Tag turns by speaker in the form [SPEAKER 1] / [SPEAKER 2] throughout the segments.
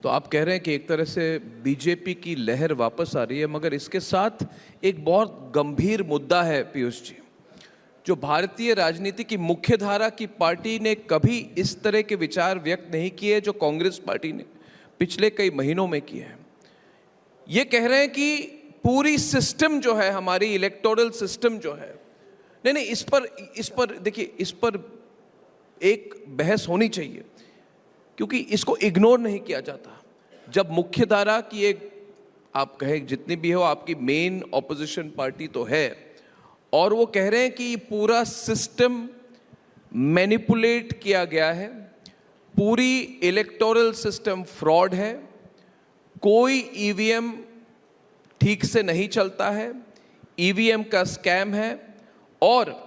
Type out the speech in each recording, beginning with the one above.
[SPEAKER 1] तो आप कह रहे हैं कि एक तरह से बीजेपी की लहर वापस आ रही है, मगर इसके साथ एक बहुत गंभीर मुद्दा है पीयूष जी, जो भारतीय राजनीति की मुख्य धारा की पार्टी ने कभी इस तरह के विचार व्यक्त नहीं किए जो कांग्रेस पार्टी ने पिछले कई महीनों में किए हैं। ये कह रहे हैं कि पूरी सिस्टम जो है, हमारी इलेक्टोरल सिस्टम जो है, नहीं, इस पर देखिए, इस पर एक बहस होनी चाहिए, क्योंकि इसको इग्नोर नहीं किया जाता। जब मुख्य धारा की एक, आप कहें जितनी भी हो, आपकी मेन ऑपोजिशन पार्टी तो है, और वो कह रहे हैं कि पूरा सिस्टम मैनिपुलेट किया गया है, पूरी इलेक्टोरल सिस्टम फ्रॉड है, कोई ईवीएम ठीक से नहीं चलता है, ईवीएम का स्कैम है। और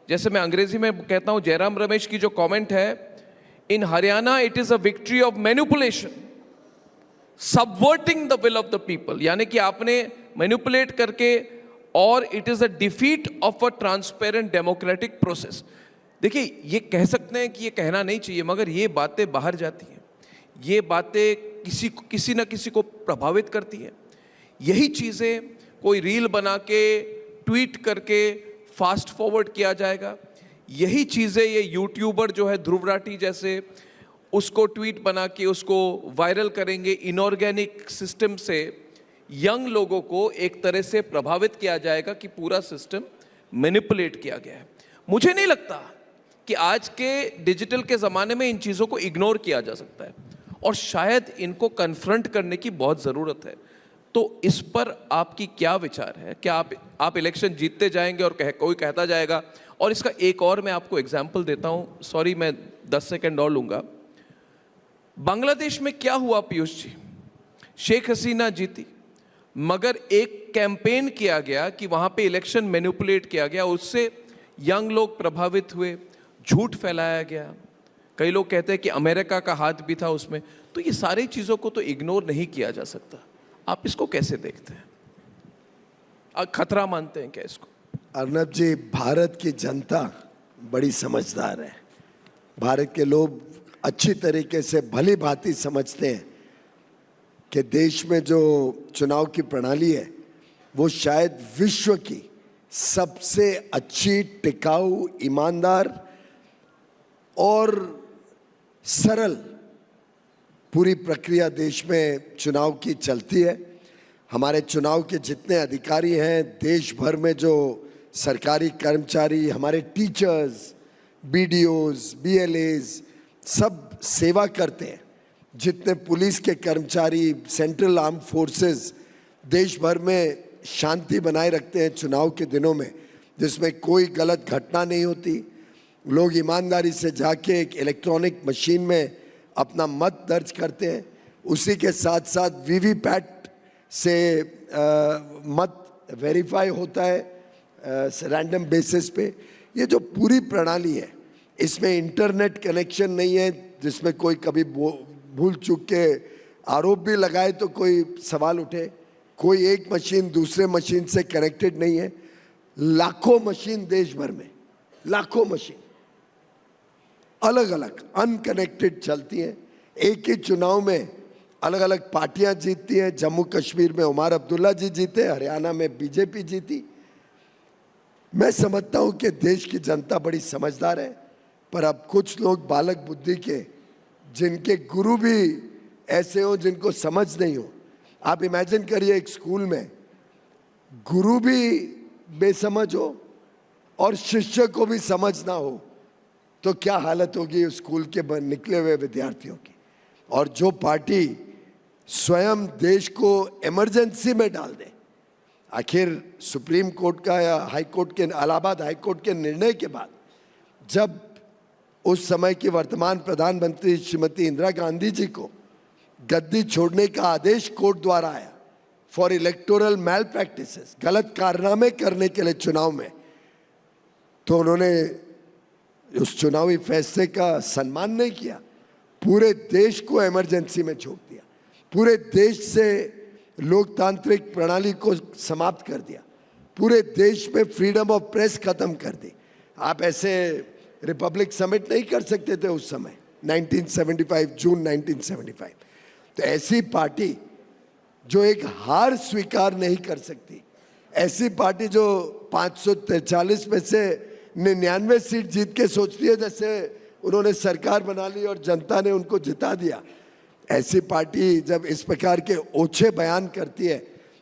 [SPEAKER 1] जैसे मैं अंग्रेजी में कहता हूं, जयराम रमेश की जो कमेंट है, in Haryana it is a victory of manipulation subverting the will of the people, यानी कि आपने मैनिपुलेट करके, और it is a defeat of a transparent democratic process. देखिए, ये कह सकते हैं कि ये कहना नहीं चाहिए, मगर ये बातें बाहर जाती हैं, ये बातें किसी न किसी को प्रभावित करती हैं। यही चीज़ें कोई रील बना के, ट्वीट करके फास्ट फॉरवर्ड किया जाएगा। यही चीज़ें ये यूट्यूबर जो है ध्रुव राठी जैसे, उसको ट्वीट बना के उसको वायरल करेंगे। इनऑर्गेनिक सिस्टम से यंग लोगों को एक तरह से प्रभावित किया जाएगा कि पूरा सिस्टम मैनिपुलेट किया गया है। मुझे नहीं लगता कि आज के डिजिटल के ज़माने में इन चीज़ों को इग्नोर किया जा सकता है, और शायद इनको कन्फ्रंट करने की बहुत ज़रूरत है। तो इस पर आपकी क्या विचार है? क्या आप इलेक्शन जीतते जाएंगे और कोई कहता जाएगा? और इसका एक और मैं आपको एग्जाम्पल देता हूँ, सॉरी मैं 10 सेकेंड और लूँगा। बांग्लादेश में क्या हुआ पीयूष जी? शेख हसीना जीती, मगर एक कैंपेन किया गया कि वहाँ पे इलेक्शन मैनिपुलेट किया गया, उससे यंग लोग प्रभावित हुए, झूठ फैलाया गया। कई लोग कहते हैं कि अमेरिका का हाथ भी था उसमें। तो ये सारी चीज़ों को तो इग्नोर नहीं किया जा सकता। आप इसको कैसे देखते हैं? खतरा मानते हैं क्या इसको?
[SPEAKER 2] अर्नब जी, भारत की जनता बड़ी समझदार है। भारत के लोग अच्छी तरीके से भली भांति समझते हैं कि देश में जो चुनाव की प्रणाली है वो शायद विश्व की सबसे अच्छी, टिकाऊ, ईमानदार और सरल पूरी प्रक्रिया देश में चुनाव की चलती है। हमारे चुनाव के जितने अधिकारी हैं देश भर में, जो सरकारी कर्मचारी, हमारे टीचर्स, बीडीओज, बीएलएज सब सेवा करते हैं। जितने पुलिस के कर्मचारी, सेंट्रल आर्म फोर्सेस देश भर में शांति बनाए रखते हैं चुनाव के दिनों में, जिसमें कोई गलत घटना नहीं होती। लोग ईमानदारी से जाके एक इलेक्ट्रॉनिक मशीन में अपना मत दर्ज करते हैं। उसी के साथ साथ वीवीपैट से मत वेरीफाई होता है रैंडम बेसिस पे। ये जो पूरी प्रणाली है, इसमें इंटरनेट कनेक्शन नहीं है, जिसमें कोई कभी भूल चूक के आरोप भी लगाए तो कोई सवाल उठे। कोई एक मशीन दूसरे मशीन से कनेक्टेड नहीं है। लाखों मशीन देश भर में, लाखों मशीन अलग अलग अनकनेक्टेड चलती हैं। एक ही चुनाव में अलग अलग पार्टियां जीतती हैं। जम्मू कश्मीर में उमर अब्दुल्ला जी जीते, हरियाणा में बीजेपी जीती। मैं समझता हूं कि देश की जनता बड़ी समझदार है, पर अब कुछ लोग बालक बुद्धि के, जिनके गुरु भी ऐसे हो जिनको समझ नहीं हो। आप इमेजिन करिए, एक स्कूल में गुरु भी बेसमझ हो और शिष्य को भी समझ ना हो, तो क्या हालत होगी उस स्कूल के निकले हुए विद्यार्थियों की। और जो पार्टी स्वयं देश को इमरजेंसी में डाल दे, आखिर सुप्रीम कोर्ट का या हाई कोर्ट के, इलाहाबाद हाई कोर्ट के निर्णय के बाद, जब उस समय की वर्तमान प्रधानमंत्री श्रीमती इंदिरा गांधी जी को गद्दी छोड़ने का आदेश कोर्ट द्वारा आया फॉर इलेक्टोरल मैल प्रैक्टिसेस, गलत कारनामे करने के लिए चुनाव में, तो उन्होंने उस चुनावी फैसले का सम्मान नहीं किया। पूरे देश को इमरजेंसी में झोंक दिया, पूरे देश से लोकतांत्रिक प्रणाली को समाप्त कर दिया, पूरे देश में फ्रीडम ऑफ प्रेस खत्म कर दी। आप ऐसे रिपब्लिक समिट नहीं कर सकते थे उस समय, 1975, जून 1975। तो ऐसी पार्टी जो एक हार स्वीकार नहीं कर सकती, ऐसी पार्टी जो 543 में से 99 सीट जीत के सोचती है जैसे उन्होंने सरकार बना ली और जनता ने उनको जिता दिया, ऐसी पार्टी जब इस प्रकार के ओछे बयान करती है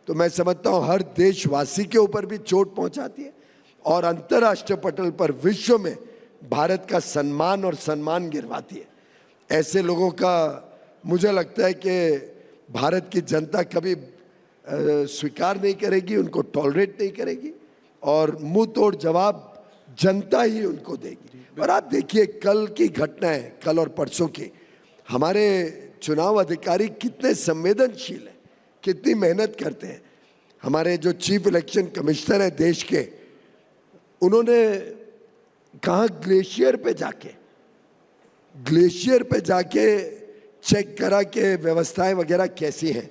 [SPEAKER 2] तो मैं समझता हूँ हर देशवासी के ऊपर भी चोट पहुंचाती है और अंतर्राष्ट्रीय पटल पर विश्व में भारत का सम्मान और सम्मान गिरवाती है। ऐसे लोगों का मुझे लगता है कि भारत की जनता कभी स्वीकार नहीं करेगी, उनको टॉलरेट नहीं करेगी और मुंह तोड़ जवाब जनता ही उनको देगी। और आप देखिए कल की घटनाएं, कल और परसों की, हमारे चुनाव अधिकारी कितने संवेदनशील हैं, कितनी मेहनत करते हैं। हमारे जो चीफ इलेक्शन कमिश्नर हैं देश के, उन्होंने कहा ग्लेशियर पे जाके चेक करा कि व्यवस्थाएं वगैरह कैसी हैं।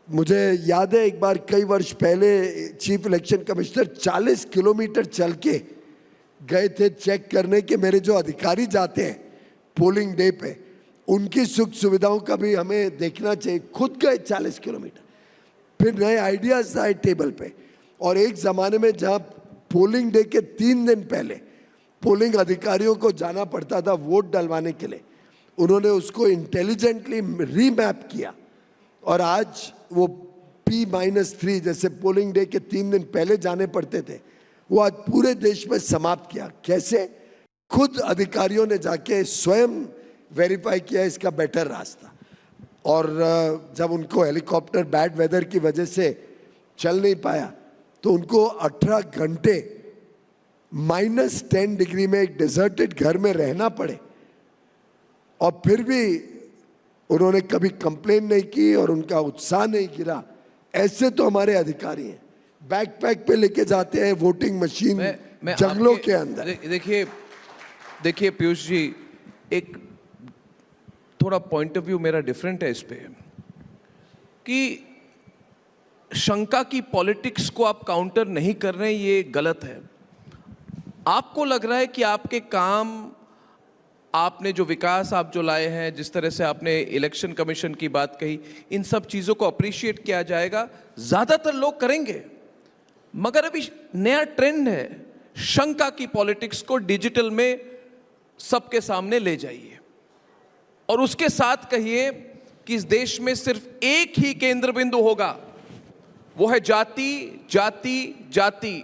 [SPEAKER 2] मुझे याद है एक बार कई वर्ष पहले चीफ इलेक्शन कमिश्नर 40 किलोमीटर चल के गए थे चेक करने के मेरे जो अधिकारी जाते हैं पोलिंग डे पे, उनकी सुख सुविधाओं का भी हमें देखना चाहिए। खुद गए 40 किलोमीटर, फिर नए आइडियाज आए टेबल पे। और एक ज़माने में जहाँ पोलिंग डे के 3 दिन पहले पोलिंग अधिकारियों को जाना पड़ता था वोट डलवाने के लिए, उन्होंने उसको इंटेलिजेंटली रीमैप किया और आज वो P-3 जैसे पोलिंग डे के 3 दिन पहले जाने पड़ते थे, वो आज पूरे देश में समाप्त किया। कैसे? खुद अधिकारियों ने जाके स्वयं वेरीफाई किया इसका बेटर रास्ता। और जब उनको हेलीकॉप्टर बैड वेदर की वजह से चल नहीं पाया तो उनको 18 घंटे -10 डिग्री में एक डिजर्टेड घर में रहना पड़े और फिर भी उन्होंने कभी कंप्लेन नहीं की और उनका उत्साह नहीं गिरा। ऐसे तो हमारे अधिकारी हैं, बैकपैक पे लेके जाते हैं वोटिंग मशीन जंगलों के अंदर।
[SPEAKER 1] देखिए पीयूष जी, एक थोड़ा पॉइंट ऑफ व्यू मेरा डिफरेंट है इस पे कि शंका की पॉलिटिक्स को आप काउंटर नहीं कर रहे हैं, ये गलत है। आपको लग रहा है कि आपके काम, आपने जो विकास आप जो लाए हैं, जिस तरह से आपने इलेक्शन कमीशन की बात कही, इन सब चीज़ों को अप्रिशिएट किया जाएगा, ज़्यादातर लोग करेंगे। मगर अभी नया ट्रेंड है, शंका की पॉलिटिक्स को डिजिटल में सबके सामने ले जाइए और उसके साथ कहिए कि इस देश में सिर्फ एक ही केंद्र बिंदु होगा, वो है जाति जाति जाति।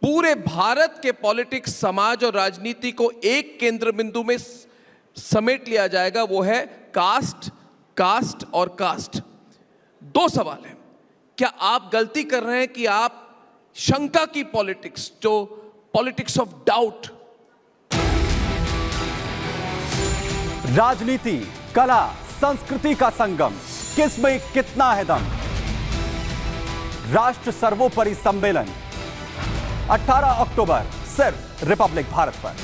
[SPEAKER 1] पूरे भारत के पॉलिटिक्स, समाज और राजनीति को एक केंद्र बिंदु में समेट लिया जाएगा, वो है कास्ट, कास्ट और कास्ट। 2 सवाल हैं, क्या आप गलती कर रहे हैं कि आप शंका की पॉलिटिक्स, जो पॉलिटिक्स ऑफ डाउट,
[SPEAKER 3] राजनीति, कला, संस्कृति का संगम, किसमें कितना है दम। राष्ट्र सर्वोपरि सम्मेलन 18 अक्टूबर सिर्फ रिपब्लिक भारत पर।